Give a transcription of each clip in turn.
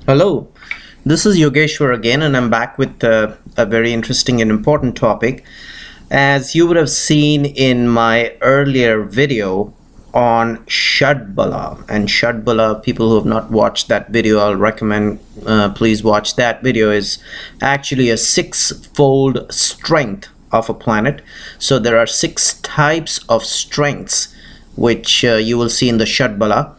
Hello, this is Yogeshwar again, and I'm back with a very interesting and important topic. As you would have seen in my earlier video on Shadbala, and Shadbala, people who have not watched that video, I'll recommend please watch that video, is actually a six-fold strength of a planet. So there are six types of strengths which you will see in the Shadbala.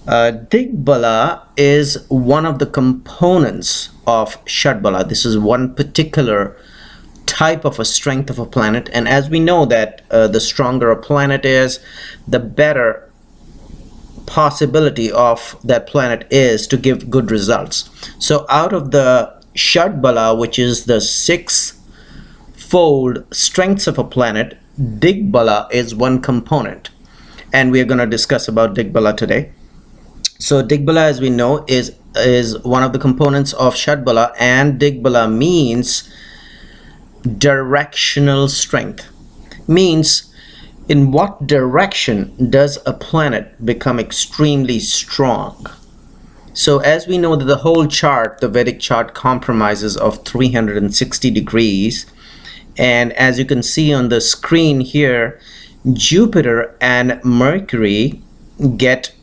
Digbala is one of the components of Shadbala. This is one particular type of a strength of a planet, and as we know that the stronger a planet is, the better possibility of that planet is to give good results. So out of the Shadbala, which is the six-fold strengths of a planet, Digbala is one component, and we are going to discuss about Digbala today. So Digbala, as we know, is one of the components of Shadbala, and Digbala means directional strength. Means in what direction does a planet become extremely strong? So as we know that the whole chart, the Vedic chart, comprises of 360 degrees, and as you can see on the screen here, Jupiter and Mercury get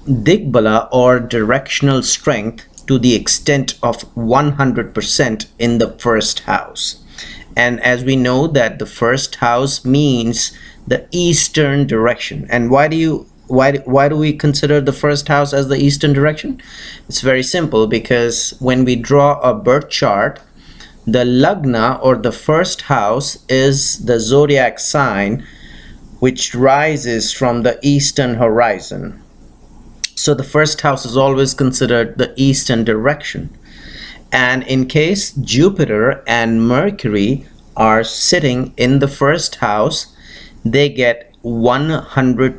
Digbala or directional strength to the extent of 100% in the first house. And as we know that the first house means the eastern direction. And why do we consider the first house as the eastern direction? It's very simple, because when we draw a birth chart, the lagna or the first house is the zodiac sign which rises from the eastern horizon. So the first house is always considered the eastern direction. And in case Jupiter and Mercury are sitting in the first house, they get 100%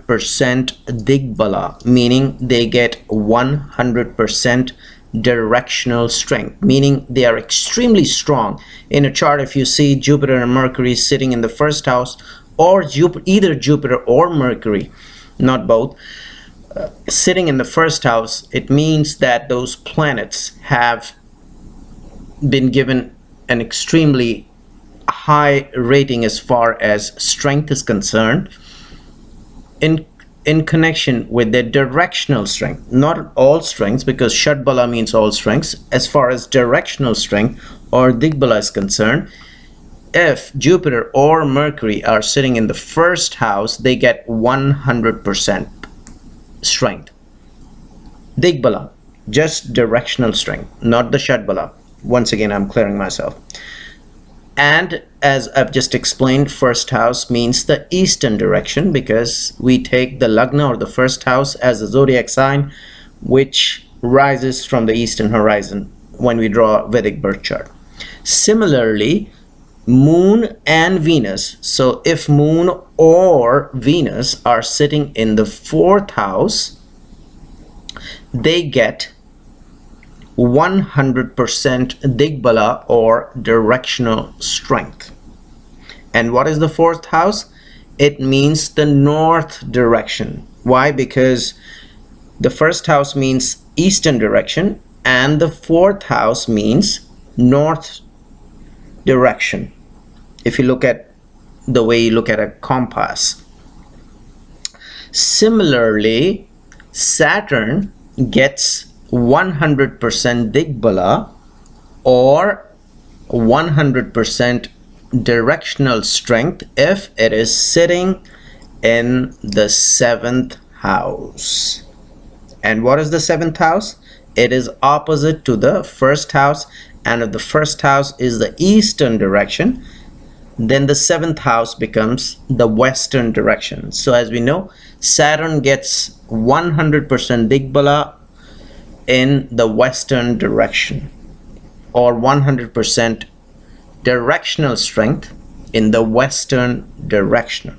Digbala, meaning they get 100% directional strength, meaning they are extremely strong. In a chart, if you see Jupiter and Mercury sitting in the first house, or either Jupiter or Mercury, not both, sitting in the first house, it means that those planets have been given an extremely high rating as far as strength is concerned, in connection with their directional strength. Not all strengths, because Shadbala means all strengths. As far as directional strength or Digbala is concerned, if Jupiter or Mercury are sitting in the first house, they get 100% strength. Digbala, just directional strength, not the Shadbala. Once again, I'm clearing myself. And as I've just explained, first house means the eastern direction, because we take the lagna or the first house as a zodiac sign which rises from the eastern horizon when we draw a Vedic birth chart. Similarly, Moon and Venus. So if Moon or Venus are sitting in the fourth house, they get 100% Digbala or directional strength. And what is the fourth house? It means the north direction. Why? Because the first house means eastern direction, and the fourth house means north direction, if you look at the way you look at a compass. Similarly, Saturn gets 100% Digbala or 100% directional strength if it is sitting in the seventh house. And what is the seventh house? It is opposite to the first house, and if the first house is the eastern direction, then the seventh house becomes the western direction. So as we know, Saturn gets 100% Digbala in the western direction, or 100% directional strength in the western direction.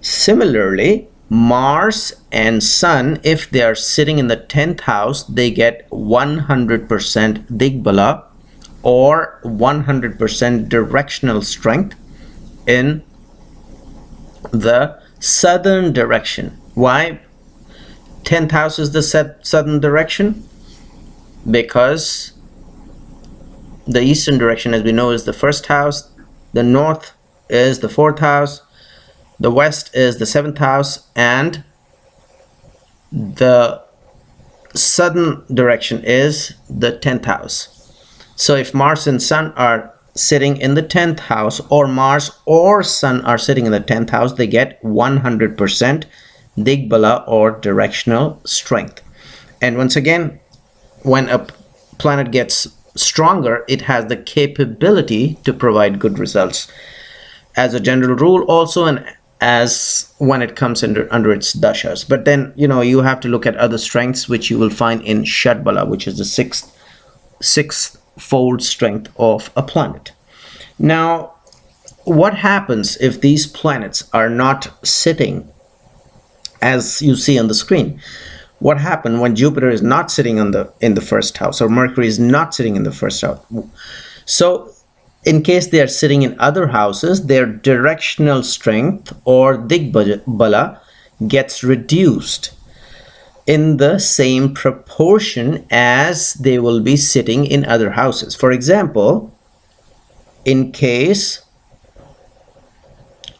Similarly, Mars and Sun, if they are sitting in the 10th house, they get 100% Digbala or 100% directional strength in the southern direction. Why? 10th house is the southern direction? Because the eastern direction, as we know, is the first house, the north is the fourth house, the west is the seventh house, and the southern direction is the 10th house. So if Mars and Sun are sitting in the 10th house, or Mars or Sun are sitting in the 10th house, they get 100% Digbala, or directional strength. And once again, when a planet gets stronger, it has the capability to provide good results as a general rule also, and as when it comes under its dashas. But then, you know, you have to look at other strengths which you will find in Shadbala, which is the sixth-fold strength of a planet. Now, what happens if these planets are not sitting as you see on the screen? What happened when Jupiter is not sitting in the first house, or Mercury is not sitting in the first house? So in case they are sitting in other houses, their directional strength, or Digbala, gets reduced in the same proportion as they will be sitting in other houses. For example, in case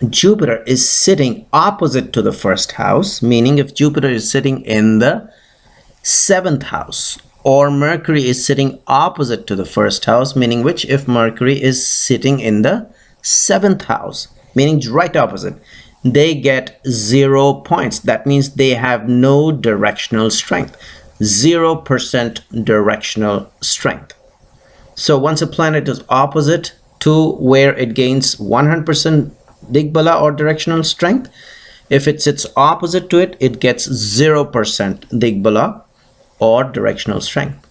Jupiter is sitting opposite to the first house, meaning if Jupiter is sitting in the 7th house, or Mercury is sitting opposite to the first house, meaning which if Mercury is sitting in the 7th house, meaning right opposite, they get 0 points. That means they have no directional strength, 0% directional strength. So once a planet is opposite to where it gains 100% Digbala, or directional strength, if it sits opposite to it, it gets 0% Digbala, or directional strength.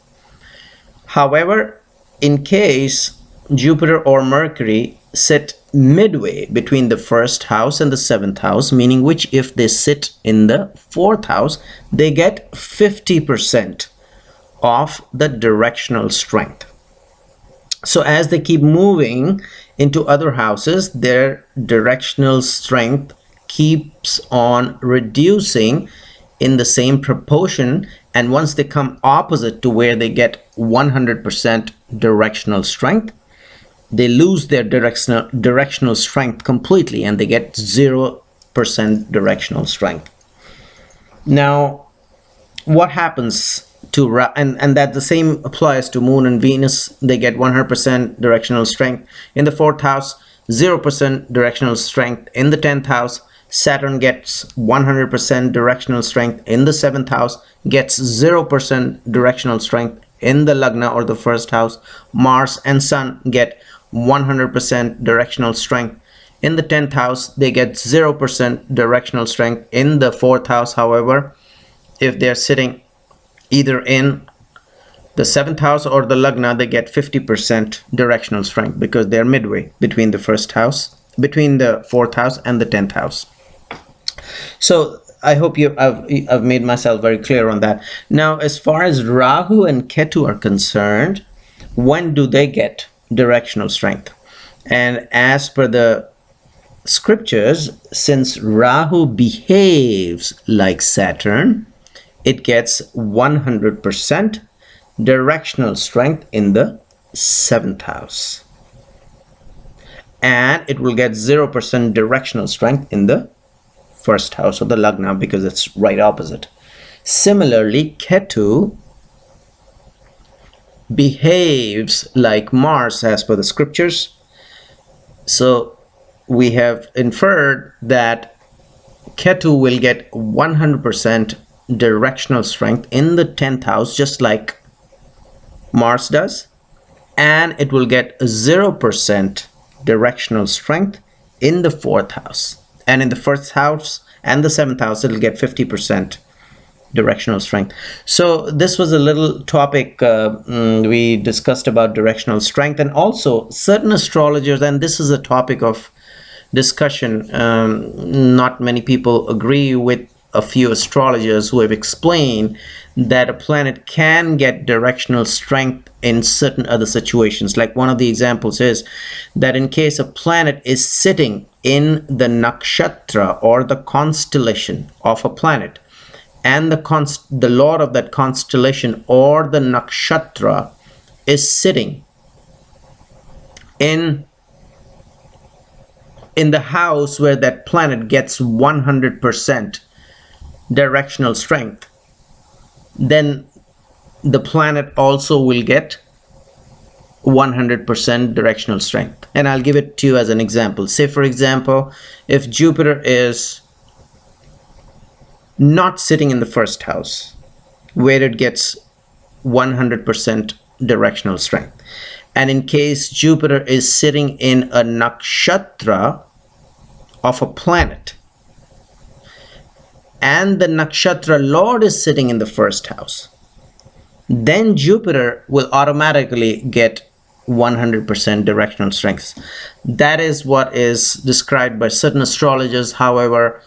However, in case Jupiter or Mercury sit midway between the first house and the 7th house, meaning which if they sit in the 4th house, they get 50% of the directional strength. So as they keep moving into other houses, their directional strength keeps on reducing in the same proportion, and once they come opposite to where they get 100% directional strength, they lose their directional strength completely, and they get 0% directional strength. Now, what happens to and that the same applies to Moon and Venus? They get 100% directional strength in the 4th house, 0% directional strength in the 10th house. Saturn gets 100% directional strength in the 7th house, gets 0% directional strength in the Lagna, or the first house. Mars and Sun get 100% directional strength in the 10th house. They get 0% directional strength in the 4th house. However, if they're sitting either in the 7th house or the Lagna, they get 50% directional strength because they're midway between the 4th house and the 10th house. So I hope I've made myself very clear on that. Now, as far as Rahu and Ketu are concerned, when do they get directional strength? And as per the scriptures, since Rahu behaves like Saturn, it gets 100% directional strength in the 7th house, and it will get 0% directional strength in the 1st house, or the Lagna, because it's right opposite. Similarly, Ketu behaves like Mars as per the scriptures. So we have inferred that Ketu will get 100% directional strength in the 10th house, just like Mars does, and it will get 0% directional strength in the 4th house. And in the 1st house and the 7th house, it'll get 50% directional strength. So this was a little topic we discussed about directional strength, and also certain astrologers, and this is a topic of discussion. Not many people agree with a few astrologers who have explained that a planet can get directional strength in certain other situations. Like one of the examples is that in case a planet is sitting in the nakshatra, or the constellation of a planet, and the lord of that constellation or the nakshatra is sitting in the house where that planet gets 100% directional strength, then the planet also will get 100% directional strength. And I'll give it to you as an example. Say, for example, if Jupiter is not sitting in the first house where it gets 100% directional strength, and in case Jupiter is sitting in a nakshatra of a planet and the nakshatra lord is sitting in the first house, then Jupiter will automatically get 100% directional strength. That is what is described by certain astrologers. However,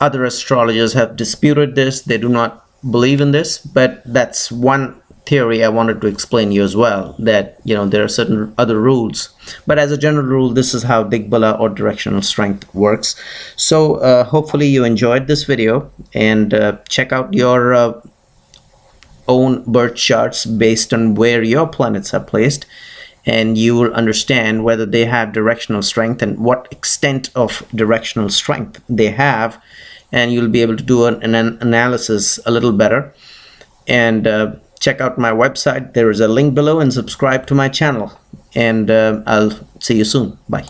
other astrologers have disputed this. They do not believe in this, but that's one theory I wanted to explain you as well, that there are certain other rules, but as a general rule, this is how Digbala or directional strength works. So hopefully you enjoyed this video, and check out your own birth charts based on where your planets are placed, and you will understand whether they have directional strength and what extent of directional strength they have, and you'll be able to do an analysis a little better. And check out my website. There is a link below, and subscribe to my channel, and I'll see you soon. Bye.